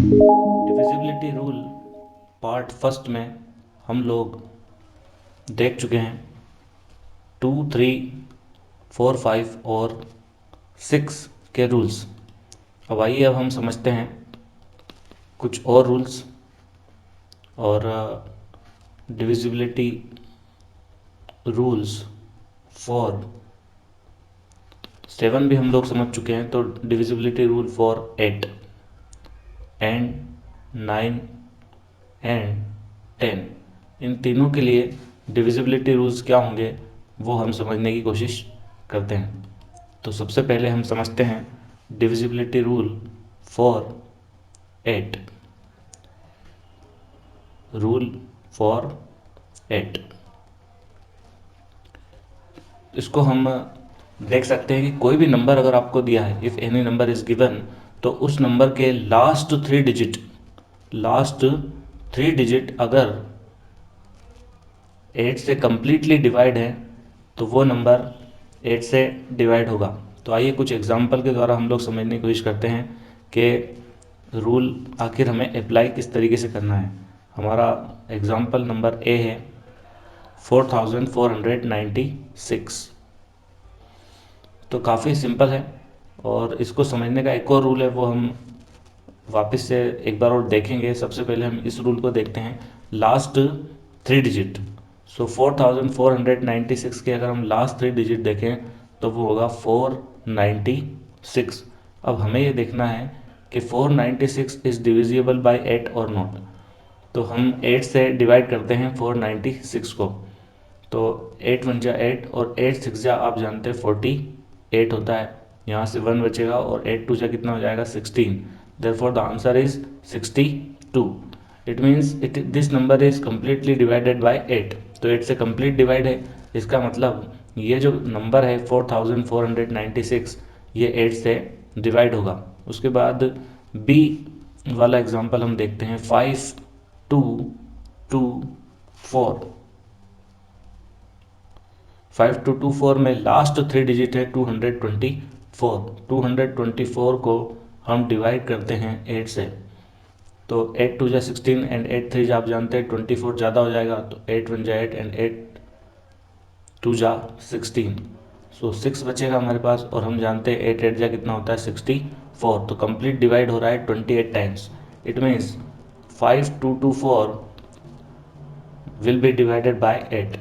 Divisibility rule part first में हम लोग देख चुके हैं 2, 3, 4, 5 और 6 के रूल्स। अब आइए अब हम समझते हैं कुछ और रूल्स। और डिविजिबिलिटी रूल्स फॉर 7 भी हम लोग समझ चुके हैं, तो divisibility rule for 8 and 9 and 10, इन तीनों के लिए डिविजिबिलिटी रूल्स क्या होंगे वो हम समझने की कोशिश करते हैं। तो सबसे पहले हम समझते हैं divisibility rule for 8। Rule for 8, इसको हम देख सकते हैं कि कोई भी नंबर अगर आपको दिया है, if any number is given, तो उस नंबर के लास्ट थ्री डिजिट अगर 8 से कम्प्लीटली डिवाइड है तो वो नंबर 8 से डिवाइड होगा। तो आइए कुछ एग्जांपल के द्वारा हम लोग समझने की कोशिश करते हैं कि रूल आखिर हमें अप्लाई किस तरीके से करना है। हमारा एग्जांपल नंबर ए है 4496। तो काफ़ी सिंपल है, और इसको समझने का एक और रूल है, वो हम वापस से एक बार और देखेंगे। सबसे पहले हम इस रूल को देखते हैं, लास्ट थ्री डिजिट। सो 4496 के अगर हम लास्ट थ्री डिजिट देखें तो वो होगा 496। अब हमें ये देखना है कि 496 इज़ डिविजिबल बाय 8 और नॉट। तो हम 8 से डिवाइड करते हैं 496 को, तो 8 1 जा 8 और 8 6 जा आप जानते हैं 48 होता है। यहाँ से 1 बचेगा और 8 2 जा कितना हो जाएगा 16। Therefore the answer is 62. It means this number is completely divided by 8. तो 8 से complete divide है, इसका मतलब ये जो नंबर है 4496 ये 8 से डिवाइड होगा। उसके बाद बी वाला एग्जांपल हम देखते हैं 5224। 5224 में लास्ट थ्री डिजिट है 224। 224 को हम डिवाइड करते हैं 8 से, तो 8 2 जा 16 एंड 8 3 जा आप जानते हैं 24 ज़्यादा हो जाएगा, तो 8 1 जा 8 एंड 8 2 जा 16। सो 6 बचेगा हमारे पास, और हम जानते हैं 8 8 जा कितना होता है 64। तो कंप्लीट डिवाइड हो रहा है 28 times. It means 5224 will be divided by 8।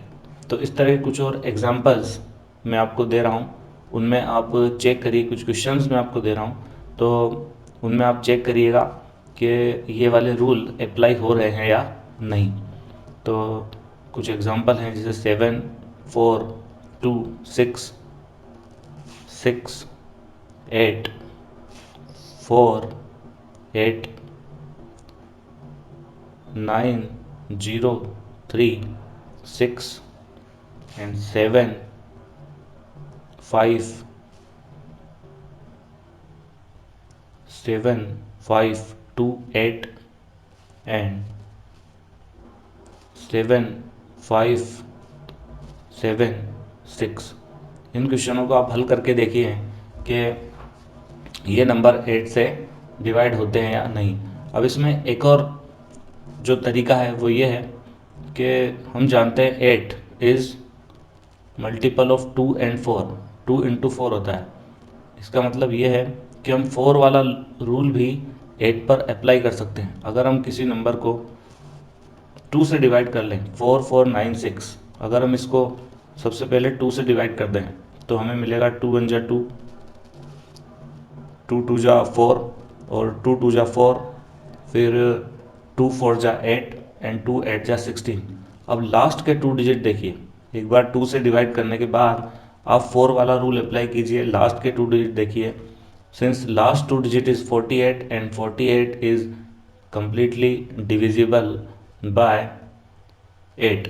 तो इस तरह के कुछ और एग्जांपल्स मैं आपको दे रहा हूँ, उनमें आप चेक करिए। कुछ क्वेश्चंस मैं आपको दे रहा हूँ, तो उनमें आप चेक करिएगा कि ये वाले रूल अप्लाई हो रहे हैं या नहीं। तो कुछ एग्जांपल हैं, जैसे 7 4 2 6 6 8 4 8 9 0 3 6 and 7 5 7 5 2 8 and 7 5 7 6। इन क्वेश्चनों को आप हल करके देखिए कि ये नंबर 8 से डिवाइड होते हैं या नहीं। अब इसमें एक और जो तरीका है वो ये है कि हम जानते हैं 8 is multiple of 2 and 4। 2 into 4 होता है। इसका मतलब ये है कि हम 4 वाला रूल भी 8 पर अप्लाई कर सकते हैं। अगर हम किसी नंबर को 2 से डिवाइड कर लें, 4496, अगर हम इसको सबसे पहले 2 से डिवाइड कर दें तो हमें मिलेगा 2 1 जा 2, 2 2 जा 4 और 2 2 जा 4, फिर 2 4 जा 8 एंड 2 8 जा 16। अब लास्ट के 2 डिजिट देखिए, एक बार 2 से डिवाइड करने के बाद आप 4 वाला रूल अप्लाई कीजिए। लास्ट के 2 डिजिट देखिए, since last 2 digit is 48 and 48 is completely divisible by 8,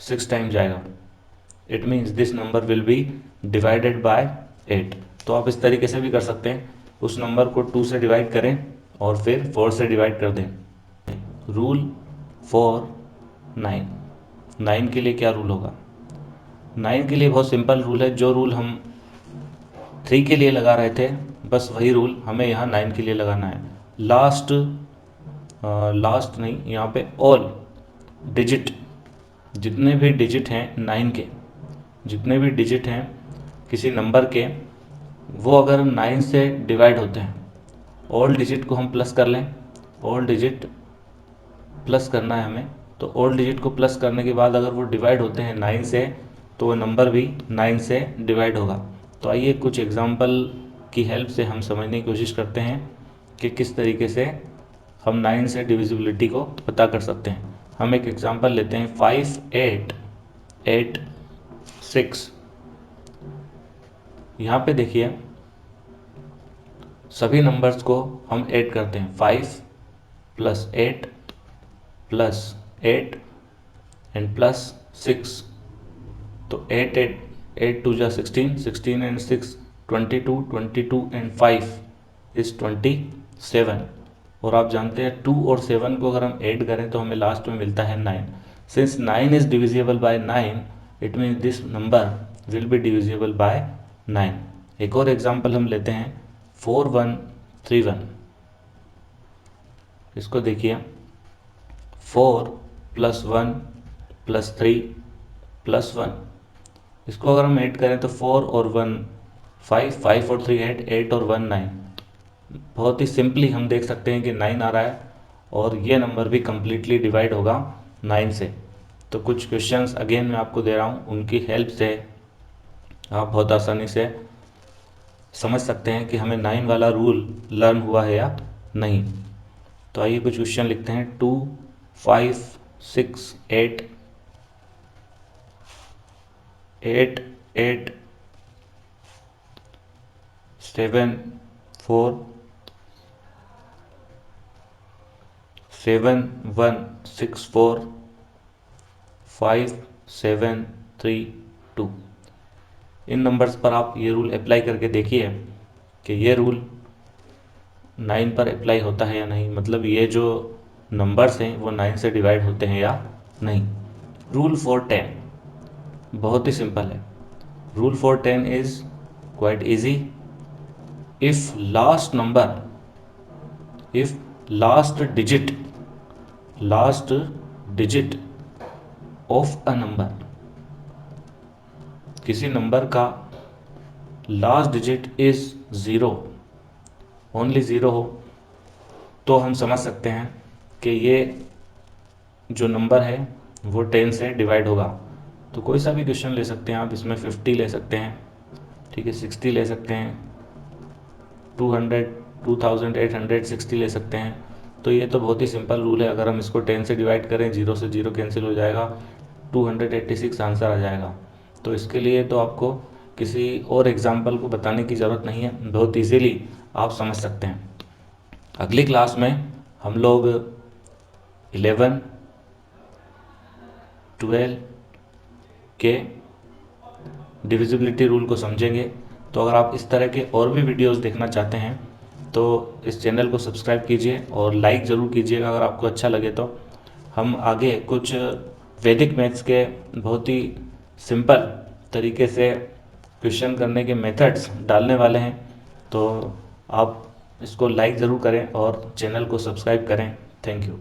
6 time जाएगा। It means this number will be divided by 8। तो आप इस तरीके से भी कर सकते हैं, उस नंबर को 2 से डिवाइड करें और फिर 4 से डिवाइड कर दें। Rule for 9। 9 के लिए क्या रूल होगा? 9 के लिए बहुत सिंपल रूल है, जो रूल हम 3 के लिए लगा रहे थे बस वही रूल हमें यहाँ 9 के लिए लगाना है। लास्ट लास्ट नहीं, यहाँ पे ऑल डिजिट, जितने भी डिजिट हैं 9 के, जितने भी डिजिट हैं किसी नंबर के, वो अगर 9 से डिवाइड होते हैं, ऑल डिजिट को हम प्लस कर लें, ऑल डिजिट प्लस करना है हमें, तो ऑल डिजिट को प्लस करने के बाद अगर वो डिवाइड होते हैं 9 से, तो वो नंबर भी 9 से डिवाइड होगा। तो आइए कुछ एग्जांपल की हेल्प से हम समझने की कोशिश करते हैं कि किस तरीके से हम 9 से डिविजिबिलिटी को पता कर सकते हैं। हम एक एग्जांपल लेते हैं 5 8 8 6। यहाँ पे देखिए सभी नंबर्स को हम ऐड करते हैं, 5 + 8 + 8 एंड +6। तो 8 8 8 2 जा 16, 16 एंड 6 22, 22 एंड 5 इज 27। और आप जानते हैं 2 और 7 को अगर हम ऐड करें तो हमें लास्ट में मिलता है 9। Since 9 is divisible by 9, it means this number will be divisible by 9। एक और एग्जांपल हम लेते हैं 4 1 3 1। इसको देखिए 4 + 1 + 3 + 1। इसको अगर हम ऐड करें तो 4 और 1 5, 5 और 3 8, 8 और 1 9। बहुत ही सिंपली हम देख सकते हैं कि 9 आ रहा है और ये नंबर भी कम्प्लीटली डिवाइड होगा 9 से। तो कुछ क्वेश्चंस अगेन मैं आपको दे रहा हूँ, उनकी हेल्प से आप बहुत आसानी से समझ सकते हैं कि हमें 9 वाला रूल लर्न हुआ है या नहीं। तो आइए कुछ क्वेश्चन लिखते हैं। 2 5 6 8 8 8 7 4 7 1 6 4 5 7 3 2। इन नंबर्स पर आप ये रूल अप्लाई करके देखिए कि ये रूल 9 पर अप्लाई होता है या नहीं, मतलब ये जो नंबर्स हैं वो 9 से डिवाइड होते हैं या नहीं। रूल फॉर 10 बहुत ही सिंपल है। Rule for 10 is quite easy. If last number, if last digit of a number, किसी नंबर का लास्ट डिजिट इज 0, ओनली 0 हो, तो हम समझ सकते हैं कि ये जो नंबर है वो 10 से डिवाइड होगा। तो कोई सा भी क्वेश्चन ले सकते हैं आप, इसमें 50 ले सकते हैं, ठीक है, 60 ले सकते हैं, 200 2860 ले सकते हैं। तो ये तो बहुत ही सिंपल रूल है। अगर हम इसको 10 से डिवाइड करें, 0 से 0 कैंसिल हो जाएगा, 286 आंसर आ जाएगा। तो इसके लिए तो आपको किसी और एग्जाम्पल को बताने की ज़रूरत नहीं है, बहुत इजीली आप समझ सकते हैं। अगली क्लास में हम लोग 11 12 के डिविजिबिलिटी रूल को समझेंगे। तो अगर आप इस तरह के और भी वीडियोस देखना चाहते हैं तो इस चैनल को सब्सक्राइब कीजिए और लाइक ज़रूर कीजिएगा अगर आपको अच्छा लगे तो। हम आगे कुछ वैदिक मैथ्स के बहुत ही सिंपल तरीके से क्वेश्चन करने के मेथड्स डालने वाले हैं। तो आप इसको लाइक ज़रूर करें और चैनल को सब्सक्राइब करें। Thank you.